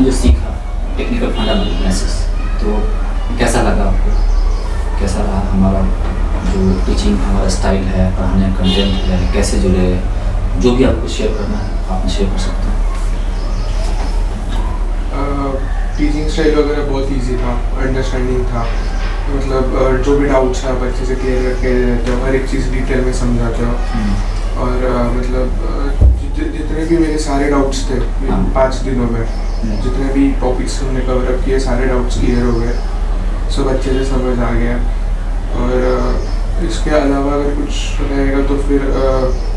जो सीखा technical fundamentals, तो कैसा लगा आपको? कैसा रहा हमारा जो टीचिंग, हमारा स्टाइल है, पढ़ाने का कंटेंट है, कैसे जुड़े? जो भी आपको शेयर करना है आप शेयर कर सकते हैं। टीचिंग स्टाइल वगैरह बहुत इजी था, अंडरस्टैंडिंग था, मतलब जो भी डाउट्स है आप अच्छे से क्लियर करके रहते हो, हर एक चीज़ डिटेल में समझाते हो। और मतलब जितने भी मेरे सारे डाउट्स थे 5 दिनों में, जितने भी टॉपिक्स हमने कवर अप किए सारे डाउट्स क्लियर हो गए, सब अच्छे से समझ आ गया। और इसके अलावा अगर कुछ रहेगा तो फिर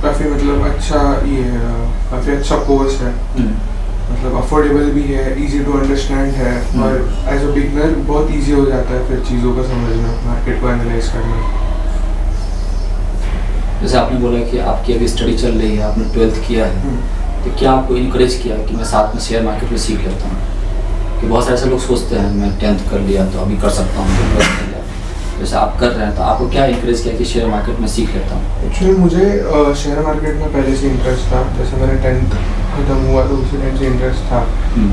काफ़ी मतलब अच्छा ये है, काफ़ी अच्छा कोर्स है, मतलब अफोर्डेबल भी है, इजी टू अंडरस्टैंड है, और एज अ बिगनर बहुत इजी हो जाता है फिर चीज़ों को समझना, मार्केट को एनालाइज करना। जैसे आपने बोला कि आपकी अभी स्टडी चल रही है, आपने 12th किया है, तो क्या आपको इनकरेज किया कि मैं साथ में शेयर मार्केट में सीख लेता हूँ? कि बहुत सारे ऐसे लोग सोचते हैं मैं 10th कर लिया तो अभी कर सकता हूँ, 12th कर लिया, जैसे आप कर रहे हैं, तो आपको क्या इनकरेज किया कि शेयर मार्केट में सीख लेता हूँ? एक्चुअली मुझे शेयर मार्केट में पहले से इंटरेस्ट था, जैसे मैंने 10th खत्म हुआ तो उसी टाइम से इंटरेस्ट था।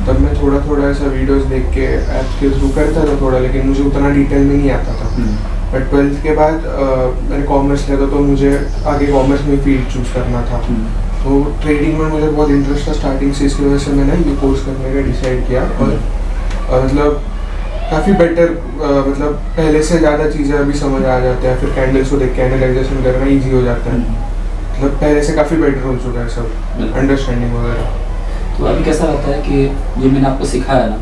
तब मैं थोड़ा थोड़ा ऐसा वीडियोस देख के ऐप के थ्रू करता था थोड़ा, लेकिन मुझे उतना डिटेल में नहीं आता था। बट 12th के बाद मैंने कॉमर्स लिया था, तो मुझे आगे कॉमर्स में फील्ड चूज़ करना था। तो ट्रेडिंग में मुझे बहुत इंटरेस्ट था स्टार्टिंग से, इसकी वजह से मैंने ये कोर्स करने का डिसाइड किया। और मतलब काफ़ी बेटर, मतलब पहले से ज़्यादा चीज़ें अभी समझ आ जाते हैं, फिर कैंडल्स को देख के एनालाइजेशन करना ईजी हो जाता है, मतलब पहले से काफ़ी बेटर हो चुका है सब अंडरस्टैंडिंग वगैरह। तो अभी कैसा रहता है कि जो मैंने आपको सिखाया ना,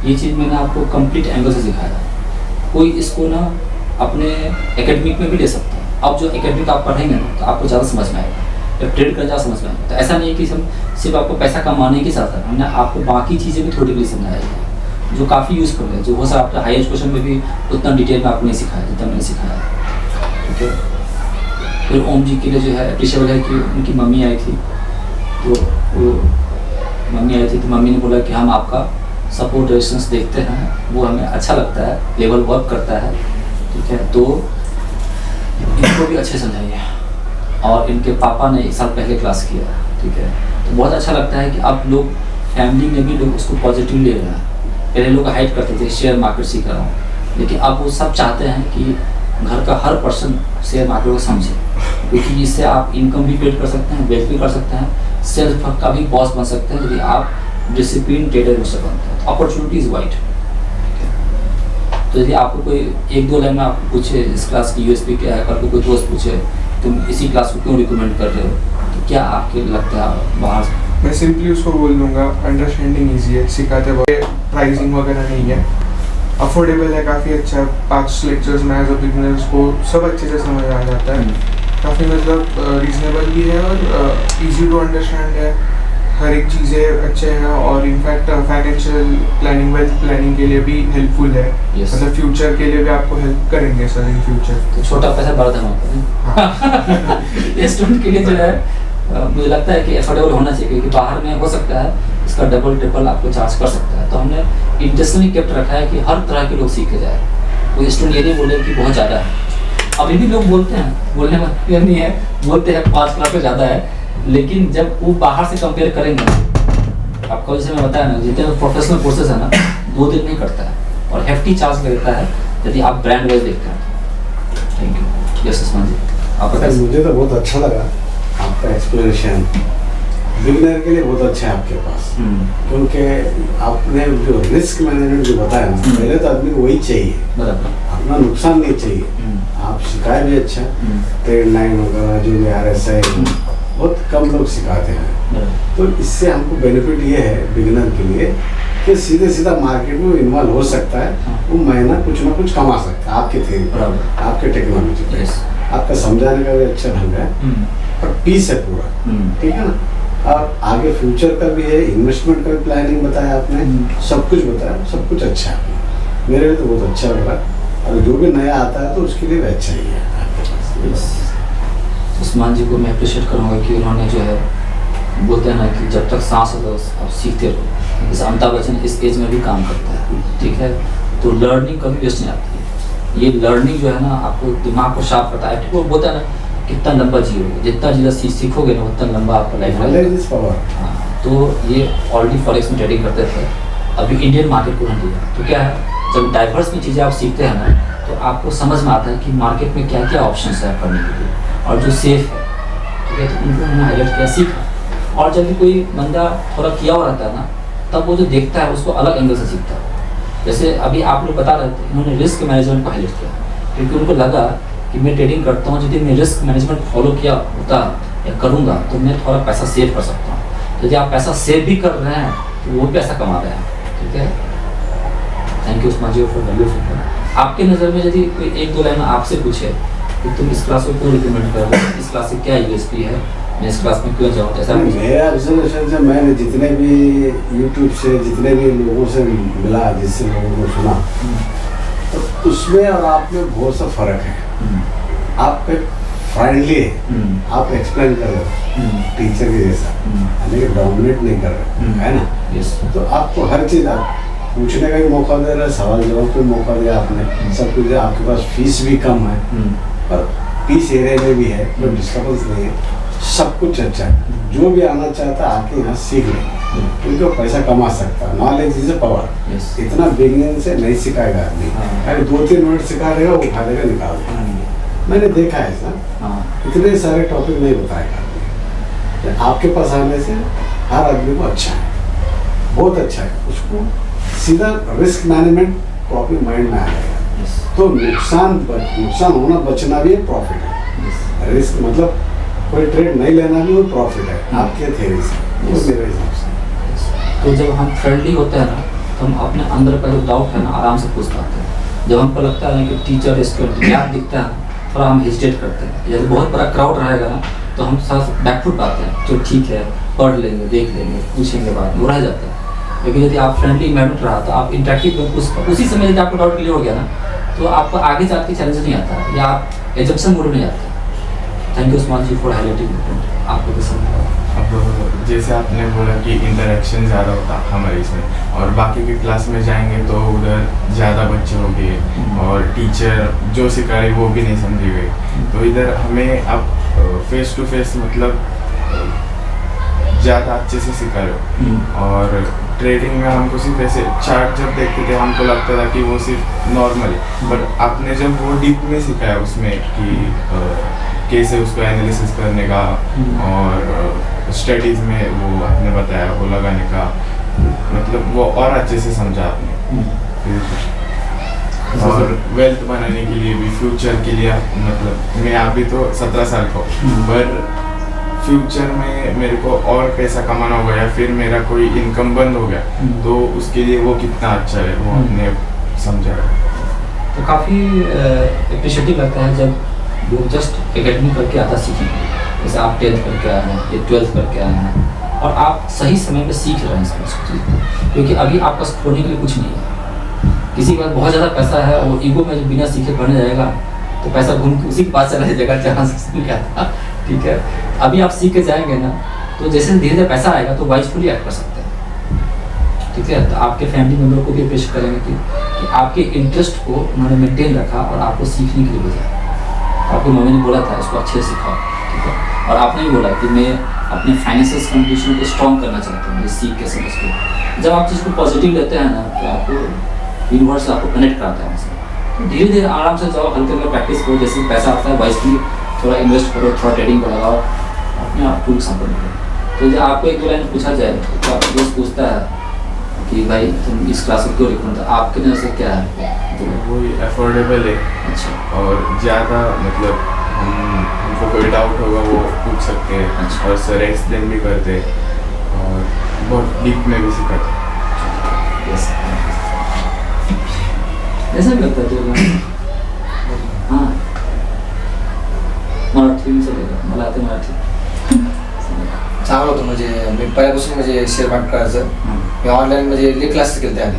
ये चीज़ मैंने आपको कंप्लीट एंगल से सिखाया। कोई इसको ना अपने एकेडमिक में भी ले सकता है। अब जो एकेडमिक आप पढ़ेंगे ना तो आपको ज़्यादा समझ में आएगा, जब ट्रेड कर ज़्यादा समझ में आएगा। तो ऐसा नहीं है कि हम सिर्फ आपको पैसा कमाने के साथ हमने आपको बाकी चीज़ें भी थोड़ी समझाई है, जो काफ़ी यूज़फुल है, जो हो सकता है आपका हाई एजुकेशन में भी उतना डिटेल में आपको नहीं सिखाया जितना मैंने सिखाया है। ठीक है। फिर ओम जी के लिए जो है अप्रिशिएबल है कि उनकी मम्मी आई थी, तो वो मम्मी आई थी तो मम्मी ने बोला कि हम आपका सपोर्ट रेजिस्टेंस देखते हैं, वो हमें अच्छा लगता है, लेवल वर्क करता है। ठीक है, तो इनको भी अच्छे समझाइए। और इनके पापा ने 1 साल पहले क्लास किया। ठीक है, तो बहुत अच्छा लगता है कि अब लोग फैमिली में भी लोग उसको पॉजिटिव ले रहे हैं। पहले लोग हाइड करते थे शेयर मार्केट सीख रहा हूँ, लेकिन अब वो सब चाहते हैं कि घर का हर पर्सन शेयर मार्केट को समझे, क्योंकि इससे आप इनकम भी क्रिएट कर सकते हैं, वेल्थ भी कर सकते हैं, सेल्फ का भी बॉस बन सकते हैं यदि आप डिसिप्लिन ट्रेडर हो सकते हैं। Opportunity is white. तो यदि आपको कोई 1-2 लाइन में आपको पूछे इस क्लास की यूएसपी क्या है, करके कोई दोस्त पूछे तुम इसी क्लास को क्यों रिकमेंड कर रहे हो, तो क्या आपके लगता है बाहर? मैं सिंपली उसको बोल दूंगा अंडरस्टैंडिंग ईजी है, सिखाते वक्त प्राइसिंग वगैरह नहीं है, अफोर्डेबल है, काफ़ी अच्छा है। 5 लेक्चर्स में एज अ बिगनर्स को सब अच्छे से समझ आ जाता है, काफ़ी मतलब रीजनेबल भी है और इजी टू अंडरस्टैंड है, हर एक चीज़ें अच्छे हैं। और in fact financial planning, wealth planning के लिए भी हेल्पफुल है। मतलब फ्यूचर के लिए भी आपको हेल्प करेंगे सर इन फ्यूचर। तो छोटा पैसा बड़ा धमाका स्टूडेंट के लिए जो है मुझे लगता है कि अफोर्डेबल होना चाहिए, क्योंकि बाहर में हो सकता है इसका डबल ट्रिपल आपको चार्ज कर सकता है। तो हमने इंटेंशनली केप्ट रखा है कि हर तरह के लोग सीखे जाए, कोई स्टूडेंट ये नहीं बोले कि बहुत ज़्यादा है। अभी भी लोग बोलते हैं, बोलने में क्लियर नहीं है, बोलते हैं 5 क्लास से ज़्यादा है, लेकिन जब वो बाहर से कंपेयर करेंगे, आपको जैसे मैं बताया ना, जितने प्रोफेशनल कोर्सेज है ना 2 दिन नहीं करता है और हेफ्टी चार्ज लगता है यदि आप ब्रांड वाइज देखते हैं। Thank you. यस उस्मान जी, आप बताइए। मुझे तो बहुत अच्छा लगा आपका एक्सप्लेनेशन, बिगिनर के लिए बहुत अच्छा है आपके पास, क्योंकि आपने जो रिस्क मैनेजमेंट जो बताया ना, पहले तो आदमी को वही चाहिए, अपना नुकसान नहीं चाहिए। आप सिखाए भी अच्छा, ट्रेड लाइन वगैरह जो RSI बहुत कम लोग सिखाते हैं, तो इससे हमको बेनिफिट ये है बिगिनर के लिए कि सीधे सीधा मार्केट में इन्वॉल्व हो सकता है, वो महीना कुछ ना कुछ कमा सकता है आपके थ्योरी, आपके टेक्नोलॉजी पे, आपका समझाने का भी अच्छा ढंग है और पीस है पूरा, ठीक है ना। और आगे फ्यूचर का भी है, इन्वेस्टमेंट का भी प्लानिंग बताया आपने, सब कुछ बताया, सब कुछ अच्छा है। मेरे लिए तो बहुत अच्छा लगा, और जो भी नया आता है तो उसके लिए भी अच्छा ही है आपके पास। उस्मान जी को मैं अप्रिशिएट करूँगा कि उन्होंने जो है बोलते हैं ना कि जब तक सांस हो आप सीखते रहो। जैसे अमिताभ बच्चन इस एज में भी काम करता है, ठीक है, तो लर्निंग कभी वेस्ट नहीं आती है। ये लर्निंग जो है ना आपको दिमाग को शार्प करता है। ठीक, वो बोलता है ना कितना लंबा जियोगे, जितना ज़्यादा सीखोगे ना उतना लंबा आपका लाइफ रहेगा। हाँ, तो ये ऑलरेडी फॉरेक्स में ट्रेडिंग करते थे, अभी इंडियन मार्केट को नहीं लिया, तो क्या है जब डाइवर्स में चीज़ें आप सीखते हैं ना तो आपको समझ में आता है कि मार्केट में क्या क्या ऑप्शन है करने के लिए और जो सेफ है, ठीक है। तो उनको मैंने हाईलाइट किया, सीखा। और जब भी कोई बंदा थोड़ा किया हुआ रहता है ना, तब वो जो देखता है उसको अलग एंगल से सीखता है। जैसे अभी आप लोग बता रहे थे, इन्होंने रिस्क मैनेजमेंट को हाईलाइट किया क्योंकि उनको लगा कि मैं ट्रेडिंग करता हूँ, यदि मैं रिस्क मैनेजमेंट फॉलो किया होता या करूँगा तो मैं थोड़ा पैसा सेव कर सकता हूँ। यदि आप पैसा सेव भी कर रहे हैं तो वो पैसा कमा रहे हैं, ठीक है। Thank you Usman ji for valueful. आपके नज़र में यदि कोई एक दो लाइन आपसे पूछे कि तुम इस क्लास को क्यों रिकमेंड कर रहे हो, इस क्लास से क्या यूएसपी है, मैं इस क्लास में क्यों जाऊँ, ऐसा मेरा ऑब्जर्वेशन से मैंने जितने भी यूट्यूब से जितने भी लोगों से मिला, जिससे लोगों को सुना, तो उसमें और आप में बहुत सा फर्क है। आप पे फ्रेंडली है, आप एक्सप्लेन कर रहे हो टीचर के जैसा, लेकिन डोमिनेट नहीं कर रहे, है ना। तो आपको हर चीज़ आप पूछने का भी मौका दे रहे हैं, सवाल जवाब का मौका दिया आपने, सब कुछ। आपके पास फीस भी कम है और पीस एरिया में भी है, कोई डिस्टर्बेंस नहीं है, सब कुछ अच्छा है। जो भी आना चाहता है आके यहाँ सीख ले, क्योंकि वो पैसा कमा सकता है। Knowledge is a power. इतना बिगिनिंग से नहीं सिखाएगा आदमी, अगर 2-3 मिनट सिखा देगा वो उठा देगा, निकाल देगा। मैंने देखा है सर, इतने सारे टॉपिक नहीं बताएगा। तो आपके पास आने से हर आदमी को अच्छा है, बहुत अच्छा है। उसको सीधा रिस्क मैनेजमेंट को अपने माइंड में आ जाएगा। तो नुकसान होना बचना भी एक प्रॉफिट है। रिस्क मतलब कोई ट्रेड नहीं लेना भी वो प्रॉफिट है आपके थ्योरी से, वो मेरे हिसाब से। तो जब हम फ्रेंडली होते हैं ना तो हम अपने अंदर का जो डाउट है ना आराम से पूछ पाते हैं। जब हमको लगता है कि टीचर स्टूडेंट गैप दिखता है थोड़ा हम हेजिटेट करते हैं। यदि बहुत बड़ा क्राउड रहेगा ना तो हम साथ बैकफुट पाते हैं, तो ठीक है पढ़ लेंगे, देख लेंगे, पूछेंगे बाद में, वो रह जाता है। लेकिन यदि आप फ्रेंडली इन्वायरमेंट रहा तो आप इंटरेक्टिव उसी समय यदि आपको डाउट क्लियर हो गया ना तो आपको आगे जाके चैलेंज नहीं आता या आप एजम्पशन मोड में नहीं आते। Thank you Usman ji for highlighting the point. आपको कैसा लगा? अब जैसे आपने बोला कि इंटरेक्शन ज़्यादा होता हमारे इसमें, और बाकी की क्लास में जाएंगे तो उधर ज़्यादा बच्चे होंगे और टीचर जो सिखा रही वो भी नहीं समझेंगे। तो इधर हमें अब फेस टू फेस मतलब ज़्यादा अच्छे से सिखा रहे हो। और ट्रेडिंग में हमको सिर्फ ऐसे चार्ट जब देखते थे हमको लगता था कि वो सिर्फ नॉर्मल है, बट आपने जब वो डीप में सिखाया उसमें कि कैसे उसको एनालिसिस करने का और स्टडीज़ में वो आपने बताया वो लगाने का, मतलब वो और अच्छे से समझा आपने। और वेल्थ बनाने के लिए भी, फ्यूचर के लिए, मतलब मैं अभी तो 17 साल का हूँ, पर फ्यूचर में मेरे को और पैसा कमाना होगा या फिर मेरा कोई इनकम बंद हो गया तो उसके लिए वो कितना अच्छा है वो आपने समझा। तो काफ़ी अप्रिशिएटिव लगता है जब लोग जस्ट एकेडमी करके आता सीखेंगे। जैसे आप 10th करके आए हैं या 12th करके आए हैं और आप सही समय में सीख रहे हैं इसको चीज़, क्योंकि अभी आपका खोने के लिए कुछ नहीं है। किसी के पास बहुत ज़्यादा पैसा है और ईगो में बिना सीखे पढ़ने जाएगा तो पैसा घूम के उसी के पास चला जाएगा जहाँ से सीख गया था, ठीक है। अभी आप सीख के जाएंगे ना तो जैसे धीरे धीरे पैसा आएगा तो वाइजफुली एक्ट कर सकते हैं, ठीक है। तो आपके फैमिली मेम्बर को भी पेश करेंगे कि आपके इंटरेस्ट को उन्होंने मेंटेन रखा और आपको सीखने के लिए भेजा। आपको मम्मी ने बोला था इसको अच्छे से सिखाओ, ठीक है। और आपने भी बोला कि मैं अपने फाइनेंशियल कंडीशन को स्ट्रॉन्ग करना चाहता हूँ, सीख के समझ के। जब आप चीज़ को पॉजिटिव लेते हैं ना तो आपको यूनिवर्स आपको कनेक्ट कराता है उनसे। तो धीरे धीरे आराम से जाओ, हल्के हल्के प्रैक्टिस करो, जैसे पैसा आता है वाइजली थोड़ा इन्वेस्ट करो, थोड़ा ट्रेडिंग को लगाओ, अपने आप टूल संपन्न करो। तो जब आपको एक दो लाइन पूछा जाए तो आपका दोस्त पूछता है कि भाई तुम इस क्लास को क्यों रिकमेंड, आपके नज़र से क्या है? वही अफोर्डेबल है। अच्छा। और ज़्यादा मतलब हमको कोई डाउट होगा वो पूछ सकते हैं। अच्छा। और सर एक्सप्लेन भी करते और बहुत डीप में भी सिखाते। ऐसा भी लगता है तो हाँ मराठी में चलेगा, मराठी चांगलं होतं. म्हणजे मी पहिल्यापासून म्हणजे शेअर मार्केट करायचं. मी ऑनलाईन म्हणजे लई क्लासेस केले आधी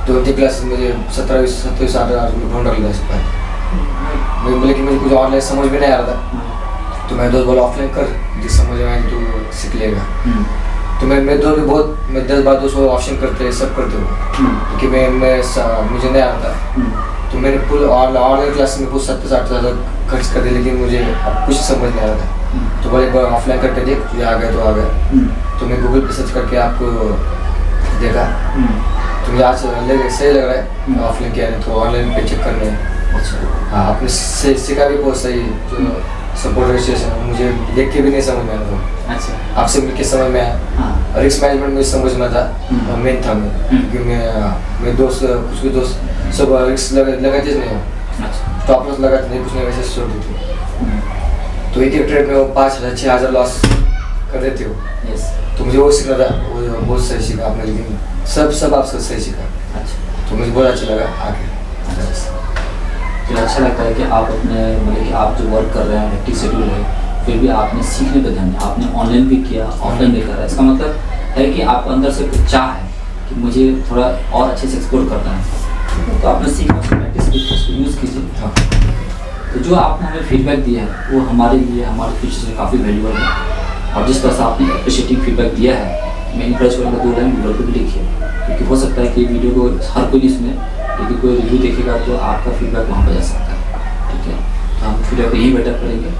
2-3 क्लासेस म्हणजे 27-28 मी भरून टाकले असं पाहिजे. मैं बोले कि मुझे कुछ ऑनलाइन समझ में नहीं आ रहा था तो मैं दोस्त बोला ऑफलाइन कर, जिस समझ में आएगी तो सीख लेगा. तो मेरे दोस्त भी बहुत, मैं 10-12 दोस्त ऑप्शन करते हैं, सब करते हो क्योंकि मुझे नहीं आ रहा था. तो मैंने फुल ऑनलाइन क्लास में कुछ 70-80 हज़ार खर्च कर दिया, लेकिन मुझे अब कुछ समझ नहीं आ रहा था. तो बोले ऑफलाइन करके देख, तुझे आ गया तो आ गया. तो मैं गूगल पे सर्च करके आपको देखा तो मुझे आज सही लग रहा है, ऑफलाइन किया नहीं तो ऑनलाइन पे चेक करने। अच्छा। हाँ, आपने सीखा भी बहुत सही, जो सपोर्ट रजिस्ट्रेशन मुझे देख के भी नहीं समझ में आया था। अच्छा। आपसे मिलके समझ में आया। हाँ। रिस्क मैनेजमेंट में समझ में था, मेन था मैं, क्योंकि मेरे दोस्त कुछ भी दोस्त सब रिस्क लगाते नहीं हो, अच्छा। स्टॉप लॉस लगाते नहीं, कुछ नहीं वैसे छोड़ देते। तो एक ट्रेड में वो 5,000 6,000 लॉस कर देते हो। यस। तो मुझे वो सीखना था, वो बहुत सही सीखा आपने, लेकिन सब आपसे सही सीखा। अच्छा। तो मुझे बहुत अच्छा लगा आगे। फिर अच्छा लगता है कि आप अपने मतलब कि आप जो वर्क कर रहे हैं हेक्टिक शेड्यूल है, फिर भी आपने सीखने पर ध्यान दिया, आपने ऑनलाइन भी किया, ऑफलाइन भी कर रहा है। इसका मतलब है कि आपके अंदर से कुछ चाह है कि मुझे थोड़ा और अच्छे से एक्सप्लोर करना है, तो आपने सीखा, प्रैक्टिस की, उसको यूज़ कीजिए। हाँ। तो जो आपने हमें फीडबैक दिया है वो हमारे लिए, हमारे फ्यूचर में काफ़ी वैल्यूबल है। और जिस तरह से आपने अप्रिशिएटिंग फीडबैक दिया है, मैं इंकरेज करूँगा 2 लाइन गूगल पर भी लिखिए, क्योंकि हो सकता है कि वीडियो को हर कोई नहीं सुने, लेकिन कोई रिव्यू देखेगा तो आपका फीडबैक वहाँ पर जा सकता है। ठीक है, तो हम फीडबैक यही बेटर करेंगे।